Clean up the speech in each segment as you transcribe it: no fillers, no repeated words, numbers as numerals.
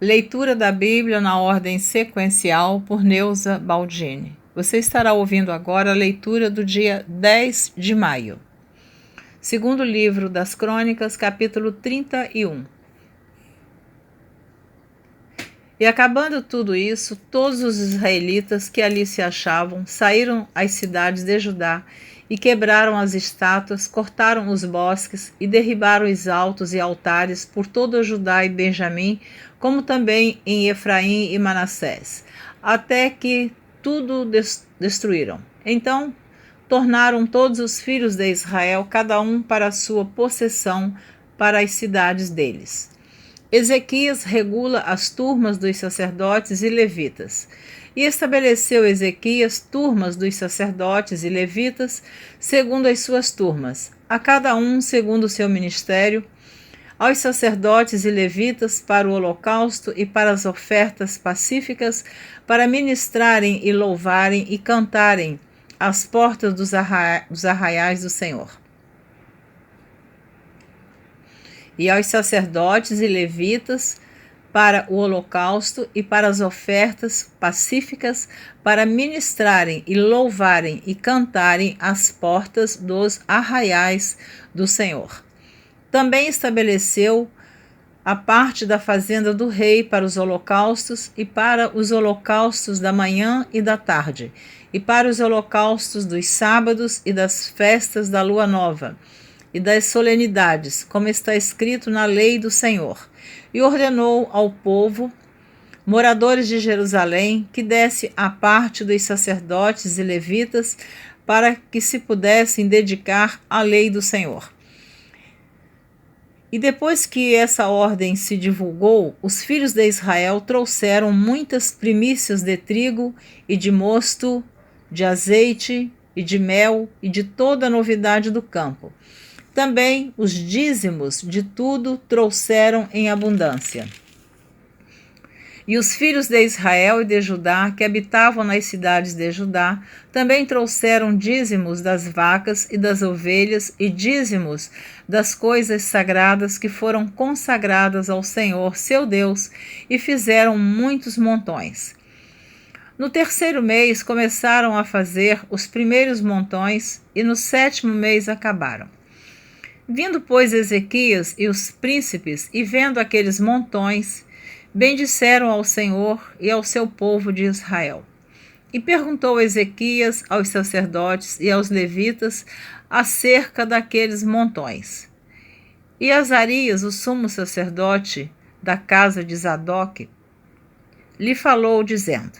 Leitura da Bíblia na ordem sequencial por Neuza Baldini. Você estará ouvindo agora a leitura do dia 10 de maio. Segundo livro das Crônicas, capítulo 31. E acabando tudo isso, todos os israelitas que ali se achavam saíram às cidades de Judá e quebraram as estátuas, cortaram os bosques e derribaram os altos e altares por toda Judá e Benjamim, como também em Efraim e Manassés, até que tudo destruíram. Então tornaram todos os filhos de Israel, cada um para a sua possessão, para as cidades deles. Ezequias regula as turmas dos sacerdotes e levitas. E estabeleceu Ezequias turmas dos sacerdotes e levitas, segundo as suas turmas, a cada um segundo o seu ministério, aos sacerdotes e levitas para o holocausto e para as ofertas pacíficas, para ministrarem e louvarem e cantarem às portas dos arraiais do Senhor. E aos sacerdotes e levitas para o holocausto e para as ofertas pacíficas, para ministrarem e louvarem e cantarem às portas dos arraiais do Senhor. Também estabeleceu a parte da fazenda do rei para os holocaustos e para os holocaustos da manhã e da tarde, e para os holocaustos dos sábados e das festas da lua nova, e das solenidades, como está escrito na lei do Senhor, e ordenou ao povo, moradores de Jerusalém, que desse a parte dos sacerdotes e levitas para que se pudessem dedicar à lei do Senhor. E depois que essa ordem se divulgou, os filhos de Israel trouxeram muitas primícias de trigo e de mosto, de azeite e de mel e de toda a novidade do campo. Também os dízimos de tudo trouxeram em abundância. E os filhos de Israel e de Judá, que habitavam nas cidades de Judá, também trouxeram dízimos das vacas e das ovelhas e dízimos das coisas sagradas que foram consagradas ao Senhor, seu Deus, e fizeram muitos montões. No terceiro mês começaram a fazer os primeiros montões e no sétimo mês acabaram. Vindo, pois, Ezequias e os príncipes, e vendo aqueles montões, bendisseram ao Senhor e ao seu povo de Israel. E perguntou Ezequias aos sacerdotes e aos levitas acerca daqueles montões. E Azarias, o sumo sacerdote da casa de Zadok, lhe falou, dizendo: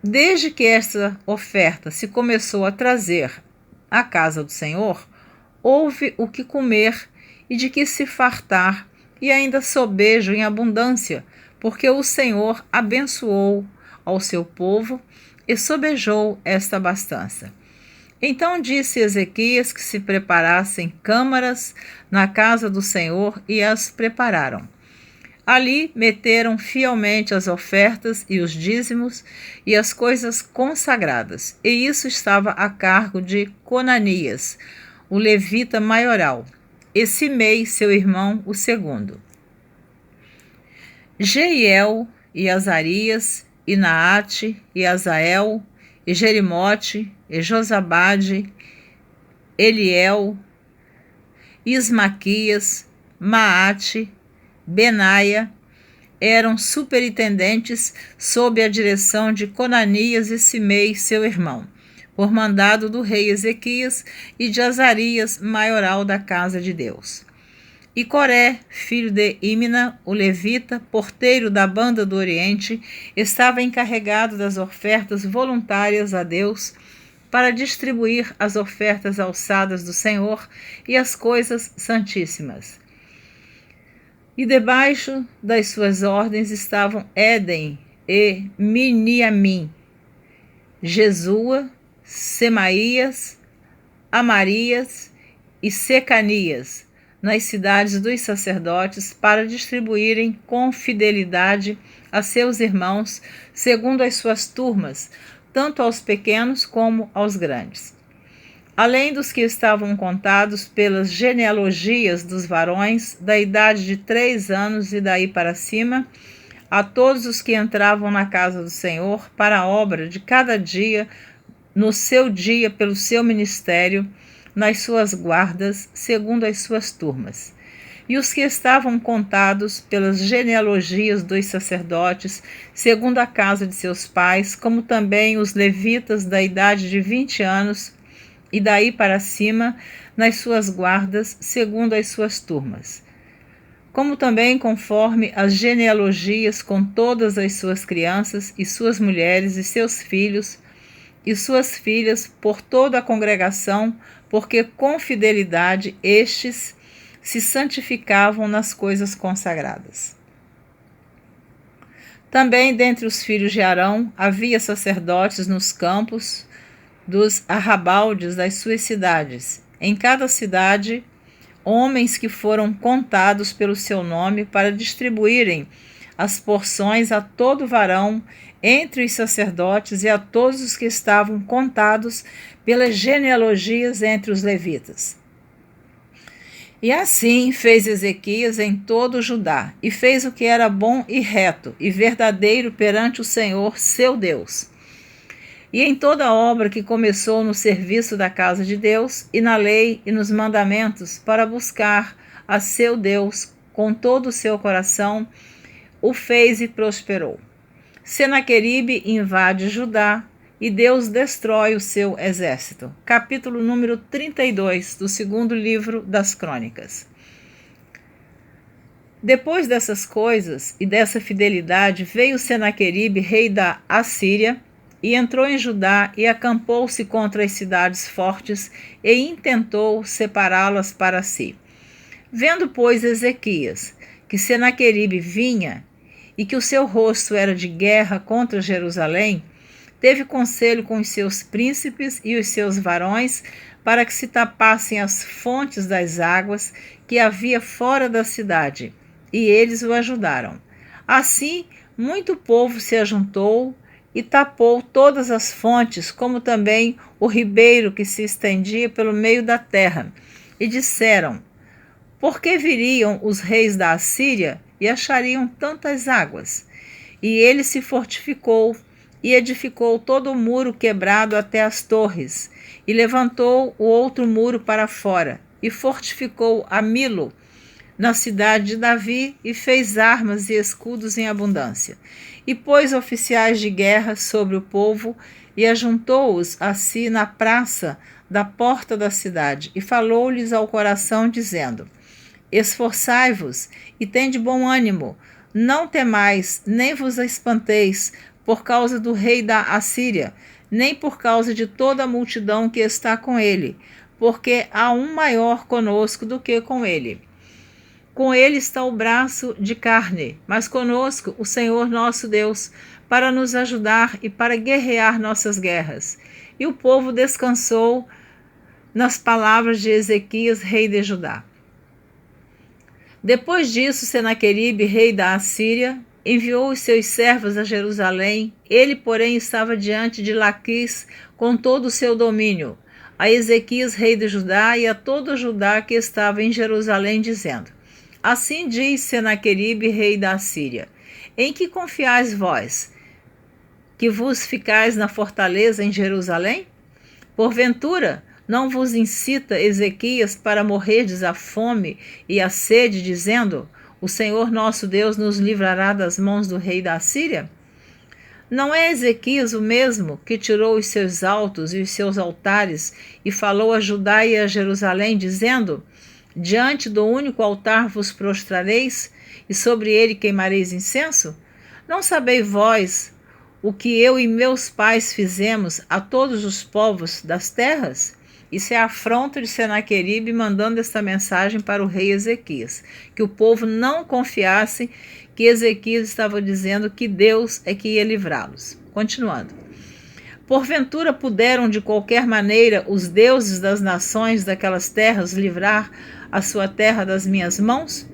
Desde que esta oferta se começou a trazer à casa do Senhor, houve o que comer e de que se fartar, e ainda sobejo em abundância, porque o Senhor abençoou ao seu povo e sobejou esta abastança. Então disse Ezequias que se preparassem câmaras na casa do Senhor, e as prepararam. Ali meteram fielmente as ofertas e os dízimos e as coisas consagradas, e isso estava a cargo de Conanias, o levita maioral, e Simei, seu irmão, o segundo. Jeiel e Azarias, e Naate, e Azael, e Jerimote, e Josabade, Eliel, Ismaquias, Maate, Benaia, eram superintendentes sob a direção de Conanias e Simei, seu irmão, por mandado do rei Ezequias e de Azarias, maioral da casa de Deus. E Coré, filho de Imna, o levita, porteiro da banda do Oriente, estava encarregado das ofertas voluntárias a Deus, para distribuir as ofertas alçadas do Senhor e as coisas santíssimas. E debaixo das suas ordens estavam Éden e Miniamim, Jesua, Semaías, Amarias e Secanias, nas cidades dos sacerdotes, para distribuírem com fidelidade a seus irmãos, segundo as suas turmas, tanto aos pequenos como aos grandes. além dos que estavam contados pelas genealogias dos varões da idade de 3 anos e daí para cima, a todos os que entravam na casa do Senhor para a obra de cada dia, no seu dia pelo seu ministério, nas suas guardas, segundo as suas turmas. E os que estavam contados pelas genealogias dos sacerdotes, segundo a casa de seus pais, como também os levitas da idade de 20 anos, e daí para cima, nas suas guardas, segundo as suas turmas. Como também conforme as genealogias com todas as suas crianças e suas mulheres e seus filhos e suas filhas por toda a congregação, porque com fidelidade estes se santificavam nas coisas consagradas. Também dentre os filhos de Arão havia sacerdotes nos campos dos arrabaldes das suas cidades. Em cada cidade, homens que foram contados pelo seu nome para distribuírem as porções a todo varão entre os sacerdotes e a todos os que estavam contados pelas genealogias entre os levitas. E assim fez Ezequias em todo o Judá, e fez o que era bom e reto e verdadeiro perante o Senhor, seu Deus. E em toda a obra que começou no serviço da casa de Deus, e na lei e nos mandamentos, para buscar a seu Deus com todo o seu coração, o fez e prosperou. Senaqueribe invade Judá, e Deus destrói o seu exército. Capítulo número 32 do segundo livro das Crônicas. Depois dessas coisas e dessa fidelidade, veio Senaqueribe, rei da Assíria, e entrou em Judá e acampou-se contra as cidades fortes e intentou separá-las para si. Vendo, pois, Ezequias, que Senaqueribe vinha e que o seu rosto era de guerra contra Jerusalém, teve conselho com os seus príncipes e os seus varões para que se tapassem as fontes das águas que havia fora da cidade, e eles o ajudaram. Assim, muito povo se ajuntou e tapou todas as fontes, como também o ribeiro que se estendia pelo meio da terra. E disseram: por que viriam os reis da Assíria e achariam tantas águas? E ele se fortificou e edificou todo o muro quebrado até as torres, e levantou o outro muro para fora, e fortificou a Milo, na cidade de Davi, e fez armas e escudos em abundância. E pôs oficiais de guerra sobre o povo, e ajuntou-os a si na praça da porta da cidade, e falou-lhes ao coração, dizendo: esforçai-vos e tende bom ânimo, não temais, nem vos espanteis, por causa do rei da Assíria, nem por causa de toda a multidão que está com ele, porque há um maior conosco do que com ele. Com ele está o braço de carne, mas conosco o Senhor nosso Deus, para nos ajudar e para guerrear nossas guerras. E o povo descansou nas palavras de Ezequias, rei de Judá. Depois disso, Senaqueribe, rei da Assíria, enviou os seus servos a Jerusalém. Ele, porém, estava diante de Laquis com todo o seu domínio, a Ezequias, rei de Judá, e a todo Judá que estava em Jerusalém, dizendo: assim diz Senaqueribe, rei da Assíria: em que confiais vós, que vos ficais na fortaleza em Jerusalém? Porventura, não vos incita Ezequias para morrerdes à fome e à sede, dizendo: o Senhor nosso Deus nos livrará das mãos do rei da Assíria? Não é Ezequias o mesmo que tirou os seus altos e os seus altares e falou a Judá e a Jerusalém, dizendo: diante do único altar vos prostrareis e sobre ele queimareis incenso? Não sabeis vós o que eu e meus pais fizemos a todos os povos das terras? Isso é a afronta de Senaqueribe mandando esta mensagem para o rei Ezequias, que o povo não confiasse que Ezequias estava dizendo que Deus é que ia livrá-los. Continuando. Porventura puderam de qualquer maneira os deuses das nações daquelas terras livrar a sua terra das minhas mãos?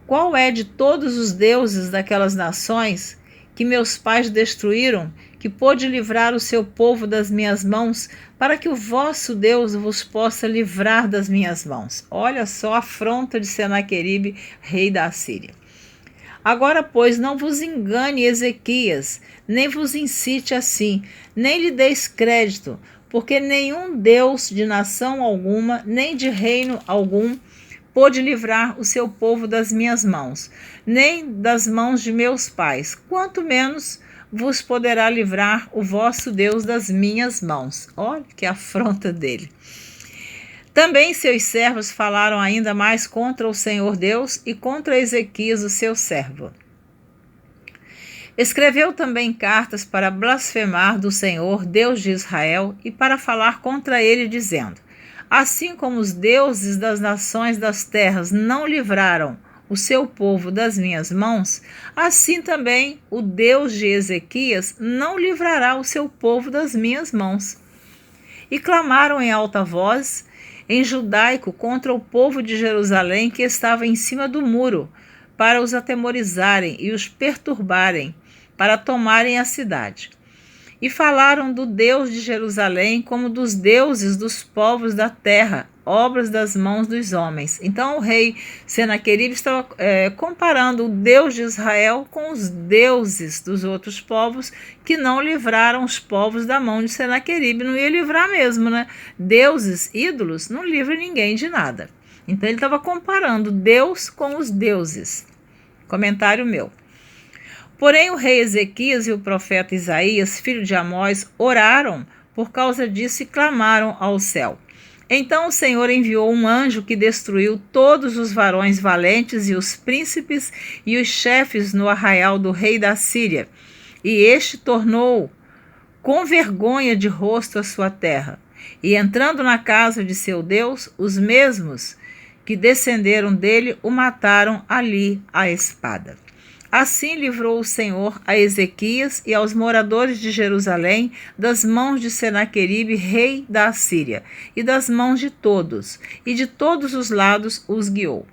Qual é de todos os deuses daquelas nações que meus pais destruíram, que que pôde livrar o seu povo das minhas mãos, para que o vosso Deus vos possa livrar das minhas mãos. Olha só a afronta de Senaqueribe, rei da Assíria. Agora, pois, não vos engane Ezequias, nem vos incite assim, nem lhe deis crédito, porque nenhum Deus de nação alguma, nem de reino algum, pôde livrar o seu povo das minhas mãos, nem das mãos de meus pais, quanto menos vos poderá livrar o vosso Deus das minhas mãos. Olha que afronta dele. Também seus servos falaram ainda mais contra o Senhor Deus e contra Ezequias, o seu servo. Escreveu também cartas para blasfemar do Senhor, Deus de Israel, e para falar contra ele, dizendo: assim como os deuses das nações das terras não livraram o seu povo das minhas mãos, assim também o Deus de Ezequias não livrará o seu povo das minhas mãos. E clamaram em alta voz, em judaico, contra o povo de Jerusalém que estava em cima do muro, para os atemorizarem e os perturbarem, para tomarem a cidade. E falaram do Deus de Jerusalém como dos deuses dos povos da terra, obras das mãos dos homens. Então o rei Senaqueribe estava comparando o Deus de Israel com os deuses dos outros povos que não livraram os povos da mão de Senaqueribe. Não ia livrar mesmo, né? Deuses, ídolos, não livram ninguém de nada. Então ele estava comparando Deus com os deuses. Comentário meu. Porém, o rei Ezequias e o profeta Isaías, filho de Amós, oraram por causa disso e clamaram ao céu. Então o Senhor enviou um anjo que destruiu todos os varões valentes e os príncipes e os chefes no arraial do rei da Síria. E este tornou com vergonha de rosto a sua terra. E entrando na casa de seu Deus, os mesmos que descenderam dele o mataram ali à espada. Assim livrou o Senhor a Ezequias e aos moradores de Jerusalém das mãos de Senaqueribe, rei da Assíria, e das mãos de todos, e de todos os lados os guiou.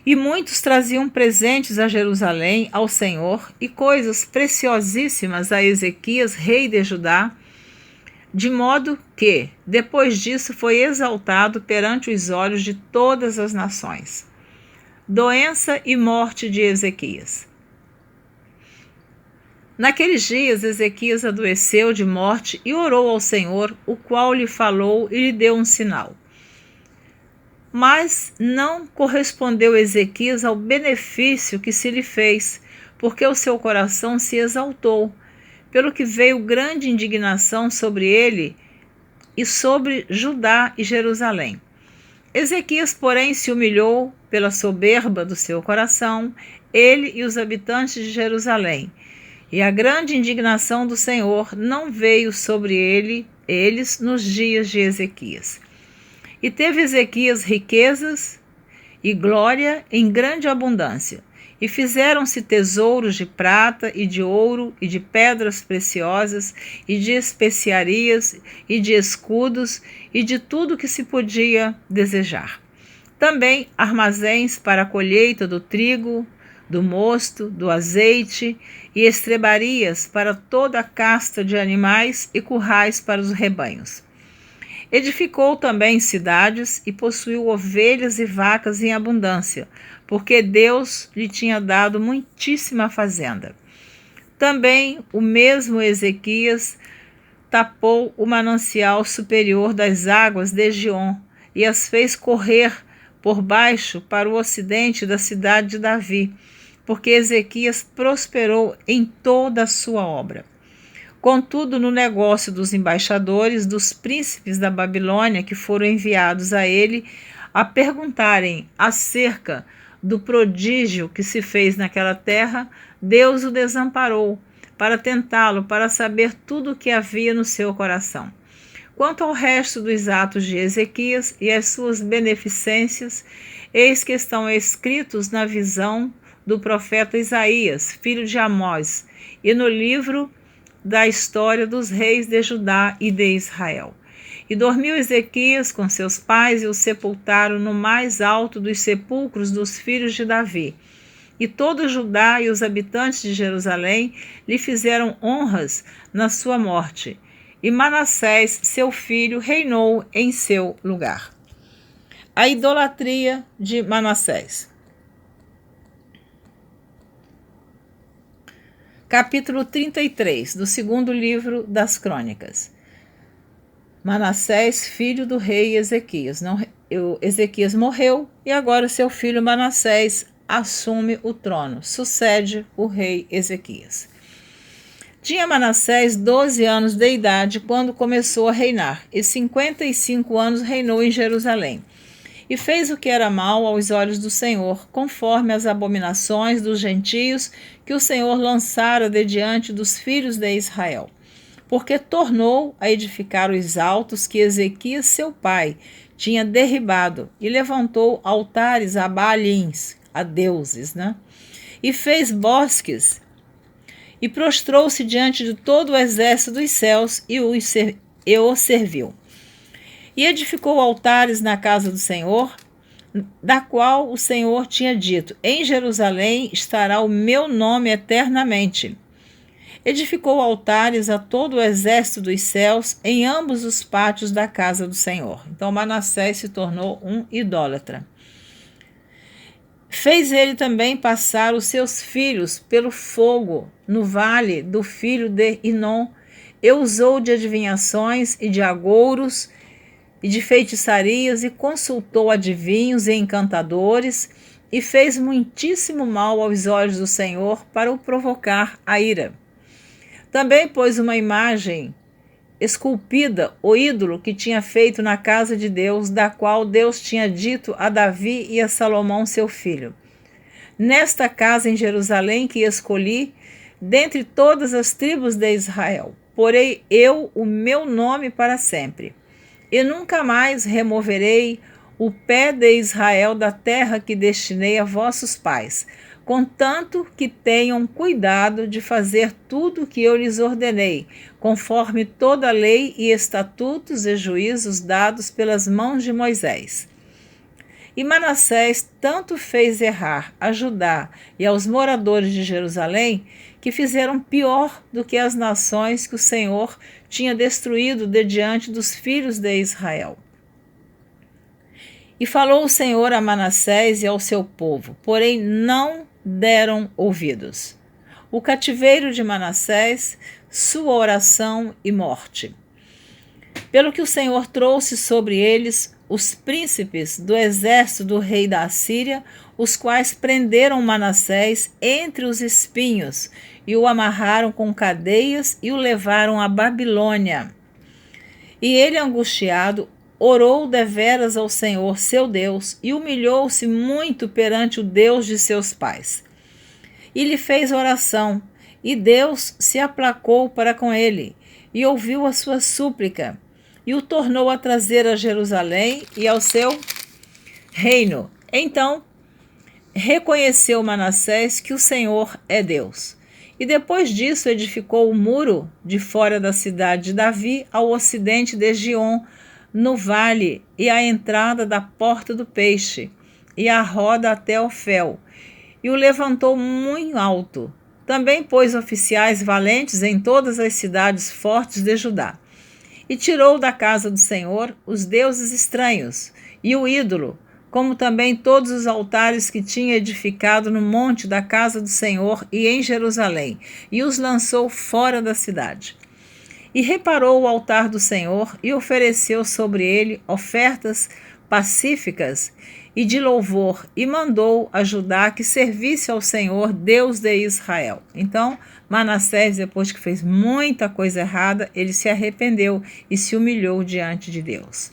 E muitos traziam presentes a Jerusalém, ao Senhor, e coisas preciosíssimas a Ezequias, rei de Judá, de modo que, depois disso, foi exaltado perante os olhos de todas as nações. Doença e morte de Ezequias. Naqueles dias, Ezequias adoeceu de morte e orou ao Senhor, o qual lhe falou e lhe deu um sinal. Mas não correspondeu Ezequias ao benefício que se lhe fez, porque o seu coração se exaltou, pelo que veio grande indignação sobre ele e sobre Judá e Jerusalém. Ezequias, porém, se humilhou pela soberba do seu coração, ele e os habitantes de Jerusalém. E a grande indignação do Senhor não veio sobre eles nos dias de Ezequias. E teve Ezequias riquezas e glória em grande abundância. E fizeram-se tesouros de prata e de ouro e de pedras preciosas e de especiarias e de escudos e de tudo que se podia desejar. Também armazéns para a colheita do trigo, do mosto, do azeite e estrebarias para toda a casta de animais e currais para os rebanhos. Edificou também cidades e possuiu ovelhas e vacas em abundância, porque Deus lhe tinha dado muitíssima fazenda. Também o mesmo Ezequias tapou o manancial superior das águas de Gion e as fez correr por baixo para o ocidente da cidade de Davi, porque Ezequias prosperou em toda a sua obra. Contudo, no negócio dos embaixadores, dos príncipes da Babilônia que foram enviados a ele a perguntarem acerca do prodígio que se fez naquela terra, Deus o desamparou para tentá-lo, para saber tudo o que havia no seu coração. Quanto ao resto dos atos de Ezequias e as suas beneficências, eis que estão escritos na visão do profeta Isaías, filho de Amós, e no livro da história dos reis de Judá e de Israel. E dormiu Ezequias com seus pais e o sepultaram no mais alto dos sepulcros dos filhos de Davi, e todo Judá e os habitantes de Jerusalém lhe fizeram honras na sua morte. E Manassés, seu filho, reinou em seu lugar. A idolatria de Manassés. Capítulo 33, do segundo livro das Crônicas. Manassés, filho do rei Ezequias. Ezequias morreu e agora seu filho Manassés assume o trono, sucede o rei Ezequias. Tinha Manassés 12 anos de idade quando começou a reinar, e 55 anos reinou em Jerusalém. E fez o que era mal aos olhos do Senhor, conforme as abominações dos gentios que o Senhor lançara de diante dos filhos de Israel. Porque tornou a edificar os altos que Ezequias, seu pai, tinha derribado, e levantou altares a Baalins, a deuses, E fez bosques, e prostrou-se diante de todo o exército dos céus e o serviu. E edificou altares na casa do Senhor, da qual o Senhor tinha dito: em Jerusalém estará o meu nome eternamente. Edificou altares a todo o exército dos céus em ambos os pátios da casa do Senhor. Então Manassés se tornou um idólatra. Fez ele também passar os seus filhos pelo fogo no vale do filho de Inom, e usou de adivinhações e de agouros e de feitiçarias, e consultou adivinhos e encantadores, e fez muitíssimo mal aos olhos do Senhor para o provocar a ira. Também pôs uma imagem esculpida, o ídolo que tinha feito na casa de Deus, da qual Deus tinha dito a Davi e a Salomão seu filho: nesta casa em Jerusalém que escolhi, dentre todas as tribos de Israel, porei eu o meu nome para sempre, e nunca mais removerei o pé de Israel da terra que destinei a vossos pais, contanto que tenham cuidado de fazer tudo o que eu lhes ordenei, conforme toda a lei e estatutos e juízos dados pelas mãos de Moisés. E Manassés tanto fez errar a Judá e aos moradores de Jerusalém, que fizeram pior do que as nações que o Senhor tinha destruído de diante dos filhos de Israel. E falou o Senhor a Manassés e ao seu povo, porém não deram ouvidos. O cativeiro de Manassés, sua oração e morte. Pelo que o Senhor trouxe sobre eles os príncipes do exército do rei da Assíria, os quais prenderam Manassés entre os espinhos, e o amarraram com cadeias e o levaram à Babilônia. E ele, angustiado, orou deveras ao Senhor seu Deus, e humilhou-se muito perante o Deus de seus pais. E lhe fez oração, e Deus se aplacou para com ele, e ouviu a sua súplica, e o tornou a trazer a Jerusalém e ao seu reino. Então reconheceu Manassés que o Senhor é Deus. E depois disso edificou o muro de fora da cidade de Davi, ao ocidente de Gion, no vale, e a entrada da porta do peixe, e a roda até Ofel, e o levantou muito alto. Também pôs oficiais valentes em todas as cidades fortes de Judá. E tirou da casa do Senhor os deuses estranhos e o ídolo, como também todos os altares que tinha edificado no monte da casa do Senhor e em Jerusalém, e os lançou fora da cidade. E reparou o altar do Senhor e ofereceu sobre ele ofertas pacíficas e de louvor, e mandou a Judá que servisse ao Senhor, Deus de Israel. Então, Manassés, depois que fez muita coisa errada, ele se arrependeu e se humilhou diante de Deus.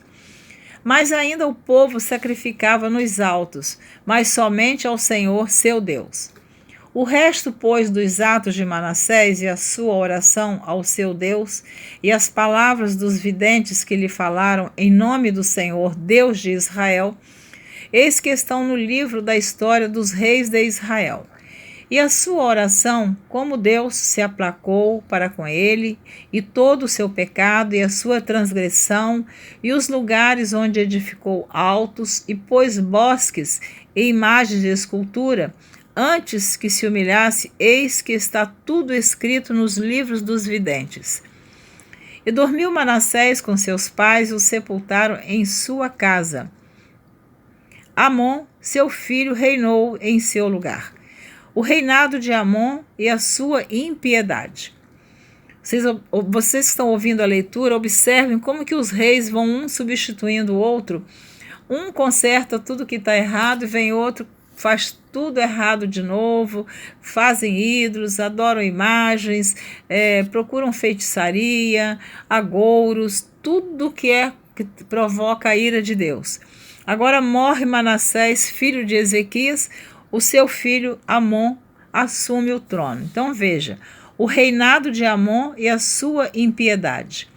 Mas ainda o povo sacrificava nos altos, mas somente ao Senhor, seu Deus. O resto, pois, dos atos de Manassés e a sua oração ao seu Deus, e as palavras dos videntes que lhe falaram em nome do Senhor, Deus de Israel, eis que estão no livro da história dos reis de Israel. E a sua oração, como Deus se aplacou para com ele, e todo o seu pecado e a sua transgressão, e os lugares onde edificou altos, e pôs bosques e imagens de escultura, antes que se humilhasse, eis que está tudo escrito nos livros dos videntes. E dormiu Manassés com seus pais e o sepultaram em sua casa. Amon, seu filho, reinou em seu lugar. O reinado de Amon e a sua impiedade. Vocês que estão ouvindo a leitura, observem como que os reis vão um substituindo o outro. Um conserta tudo que está errado e vem outro, faz tudo errado de novo, fazem ídolos, adoram imagens, procuram feitiçaria, agouros, tudo que provoca a ira de Deus. Agora morre Manassés, filho de Ezequias, o seu filho Amon assume o trono. Então veja, o reinado de Amon e a sua impiedade.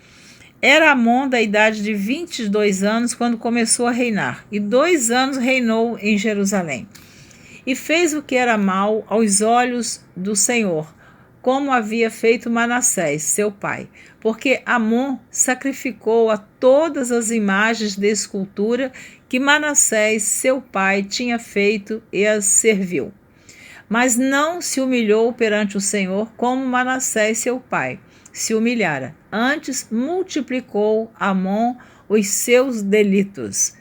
Era Amon da idade de 22 anos quando começou a reinar, e 2 anos reinou em Jerusalém. E fez o que era mal aos olhos do Senhor, como havia feito Manassés, seu pai, porque Amon sacrificou a todas as imagens de escultura que Manassés, seu pai, tinha feito e as serviu. Mas não se humilhou perante o Senhor como Manassés, seu pai, se humilhara. Antes multiplicou Amon os seus delitos.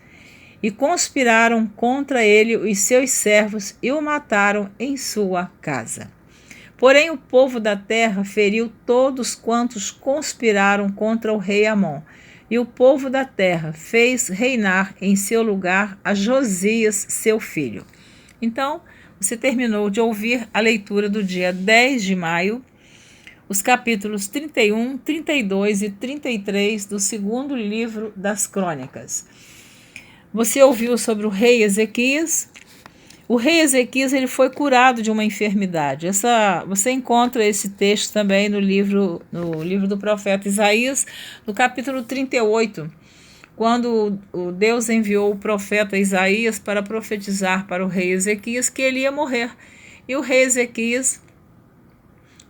E conspiraram contra ele os seus servos e o mataram em sua casa. Porém o povo da terra feriu todos quantos conspiraram contra o rei Amon. E o povo da terra fez reinar em seu lugar a Josias, seu filho. Então, você terminou de ouvir a leitura do dia 10 de maio, os capítulos 31, 32 e 33 do segundo livro das Crônicas. Você ouviu sobre o rei Ezequias. O rei Ezequias ele foi curado de uma enfermidade. Você encontra esse texto também no livro do profeta Isaías, no capítulo 38, quando o Deus enviou o profeta Isaías para profetizar para o rei Ezequias que ele ia morrer. E o rei Ezequias,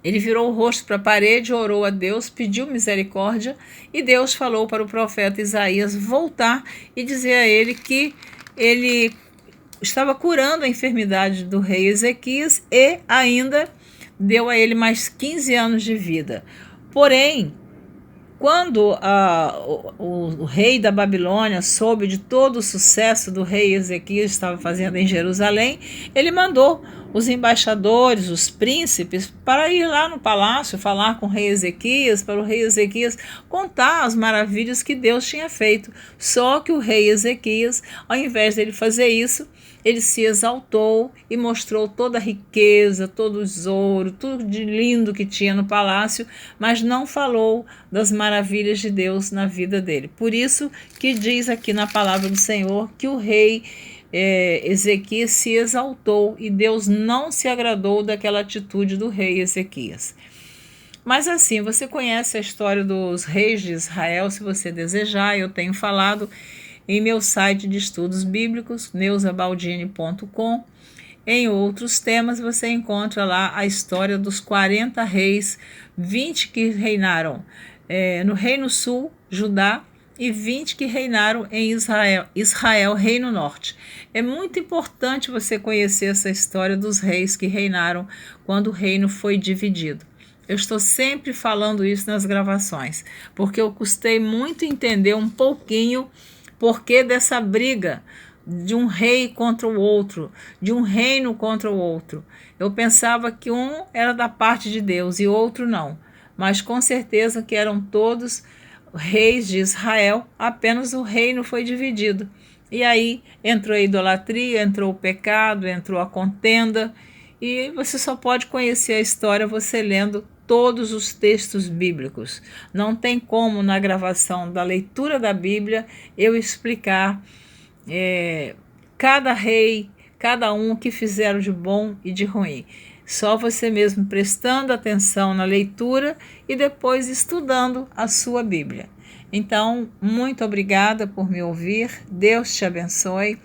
ele virou o rosto para a parede, orou a Deus, pediu misericórdia, e Deus falou para o profeta Isaías voltar e dizer a ele que ele estava curando a enfermidade do rei Ezequias e ainda deu a ele mais 15 anos de vida. Porém, quando o rei da Babilônia soube de todo o sucesso do rei Ezequias estava fazendo em Jerusalém, ele mandou os embaixadores, os príncipes, para ir lá no palácio falar com o rei Ezequias, para o rei Ezequias contar as maravilhas que Deus tinha feito. Só que o rei Ezequias, ao invés dele fazer isso, ele se exaltou e mostrou toda a riqueza, todo o tesouro, tudo de lindo que tinha no palácio, mas não falou das maravilhas de Deus na vida dele. Por isso que diz aqui na palavra do Senhor que o rei Ezequias se exaltou e Deus não se agradou daquela atitude do rei Ezequias. Mas assim, você conhece a história dos reis de Israel, se você desejar, eu tenho falado em meu site de estudos bíblicos, neusabaldini.com. Em outros temas você encontra lá a história dos 40 reis, 20 que reinaram no Reino Sul, Judá, e 20 que reinaram em Israel, Reino Norte. É muito importante você conhecer essa história dos reis que reinaram quando o reino foi dividido. Eu estou sempre falando isso nas gravações, porque eu custei muito entender um pouquinho porquê dessa briga de um rei contra o outro, de um reino contra o outro. Eu pensava que um era da parte de Deus e outro não, mas com certeza que eram todos reis de Israel, apenas o reino foi dividido. E aí entrou a idolatria, entrou o pecado, entrou a contenda, e você só pode conhecer a história você lendo todos os textos bíblicos. Não tem como na gravação da leitura da Bíblia eu explicar cada rei, cada um que fizeram de bom e de ruim. Só você mesmo prestando atenção na leitura e depois estudando a sua Bíblia. Então, muito obrigada por me ouvir. Deus te abençoe.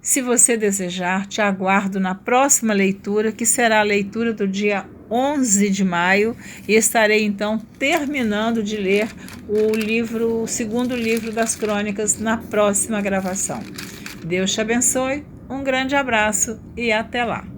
Se você desejar, te aguardo na próxima leitura, que será a leitura do dia 11 de maio, e estarei então terminando de ler o segundo livro das Crônicas na próxima gravação. Deus te abençoe. Um grande abraço e até lá!